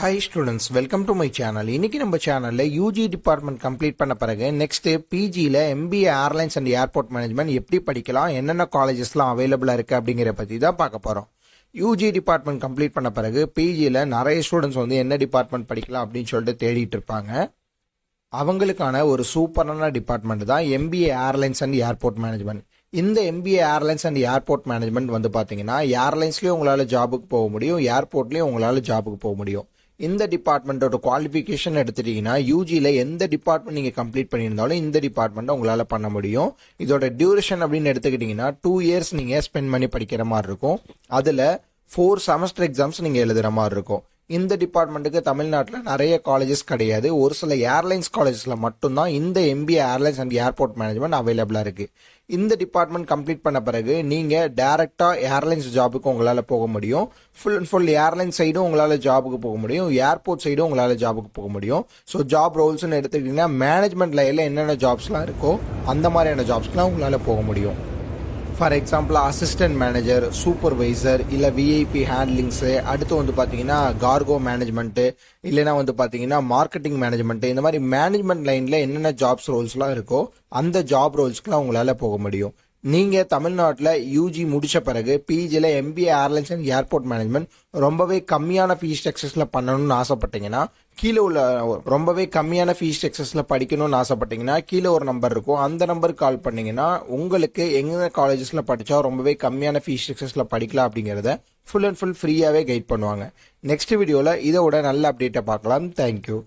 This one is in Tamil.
Hi students, welcome to my channel. இன்னைக்கு நம்ம சேனல்ல யூஜி டிபார்ட்மெண்ட் கம்ப்ளீட் பண்ண பிறகு நெக்ஸ்ட் பிஜில MBA airlines and airport management எப்படி படிக்கலாம், என்னென்ன காலேஜஸ்லாம் அவைலபிளா இருக்கு அப்படிங்கிற பத்தி தான் பார்க்க போறோம். யூஜி டிபார்ட்மெண்ட் கம்ப்ளீட் பண்ண பிறகு பிஜில நிறைய ஸ்டூடெண்ட்ஸ் என்ன டிபார்ட்மெண்ட் படிக்கலாம் அப்படின்னு சொல்லிட்டு தேடிட்டு இருப்பாங்க. அவங்களுக்கான ஒரு சூப்பரான டிபார்ட்மெண்ட் தான் MBA airlines and airport management. இந்த MBA airlines and airport management பார்த்தீங்கன்னா ஏர்லைன்ஸ்லயும் உங்களால ஜாபுக்கு போக முடியும், ஏர்போர்ட்லயும் உங்களால ஜாபுக்கு போக முடியும். இந்த டிபார்ட்மெண்ட்டோட குவாலிஃபிகேஷன் எடுத்துட்டீங்கன்னா யூஜியில் எந்த டிபார்ட்மெண்ட் நீங்கள் கம்ப்ளீட் பண்ணியிருந்தாலும் இந்த டிபார்ட்மெண்ட்டை உங்களால் பண்ண முடியும். இதோட டியூரேஷன் அப்படின்னு எடுத்துக்கிட்டிங்கன்னா 2 இயர்ஸ் நீங்கள் ஸ்பெண்ட் பண்ணி படிக்கிற மாதிரி இருக்கும். அதில் 4 செமஸ்டர் எக்ஸாம்ஸ் நீங்கள் எழுதுகிற மாதிரி இருக்கும். இந்த டிபார்ட்மெண்ட்டுக்கு தமிழ்நாட்டில் நிறைய காலேஜஸ் கிடையாது. ஒரு சில ஏர்லைன்ஸ் காலேஜஸில் மட்டும்தான் இந்த MBA airlines and airport management அவைலபிளாக இருக்குது. இந்த டிபார்ட்மெண்ட் கம்ப்ளீட் பண்ண பிறகு நீங்கள் டைரெக்டாக ஏர்லைன்ஸ் ஜாபுக்கு உங்களால் போக முடியும். ஃபுல் அண்ட் ஃபுல் ஏர்லைன்ஸ் சைடும் உங்களால் ஜாபுக்கு போக முடியும், ஏர்போர்ட் சைடும் உங்களால் ஜாபுக்கு போக முடியும். ஸோ ஜாப் ரோல்ஸ்னு எடுத்துக்கிட்டிங்கன்னா மேனேஜ்மெண்ட் லைனில் என்னென்ன ஜாப்ஸ்லாம் இருக்கோ அந்த மாதிரியான ஜாப்ஸ்லாம் உங்களால் போக முடியும். For example assistant manager, supervisor, இல்லை விஐபி ஹேண்ட்லிங்ஸு, அடுத்து பார்த்தீங்கன்னா கார்கோ மேனேஜ்மெண்ட்டு, இல்லைனா பார்த்தீங்கன்னா மார்க்கெட்டிங் மேனேஜ்மெண்ட்டு, இந்த மாதிரி மேனேஜ்மெண்ட் லைனில் என்னென்ன ஜாப்ஸ் ரோல்ஸ்லாம் இருக்கோ அந்த ஜாப் ரோல்ஸ்க்குலாம் உங்களால் போக முடியும். நீங்கள் தமிழ்நாட்டில் யூஜி முடித்த பிறகு பிஜியில் MBA airlines and airport management ரொம்பவே கம்மியான ஃபீஸ் ஸ்ட்ரக்சர்ஸில் பண்ணணும்னு ஆசைப்பட்டீங்கன்னா, கீழே உள்ள ரொம்பவே கம்மியான ஃபீஸ் ஸ்ட்ரக்சர்ஸில் படிக்கணும்னு ஆசைப்பட்டீங்கன்னா கீழே ஒரு நம்பர் இருக்கும். அந்த நம்பருக்கு கால் பண்ணிங்கன்னா உங்களுக்கு எங்கே காலேஜஸில் படித்தா ரொம்பவே கம்மியான ஃபீஸ் ஸ்ட்ரக்சர்ஸில் படிக்கலாம் அப்படிங்கிறத ஃபுல் அண்ட் ஃபுல் ஃப்ரீயாகவே கைட் பண்ணுவாங்க. நெக்ஸ்ட் வீடியோவில் இதோட நல்ல அப்டேட்டை பார்க்கலாம். தேங்க்யூ.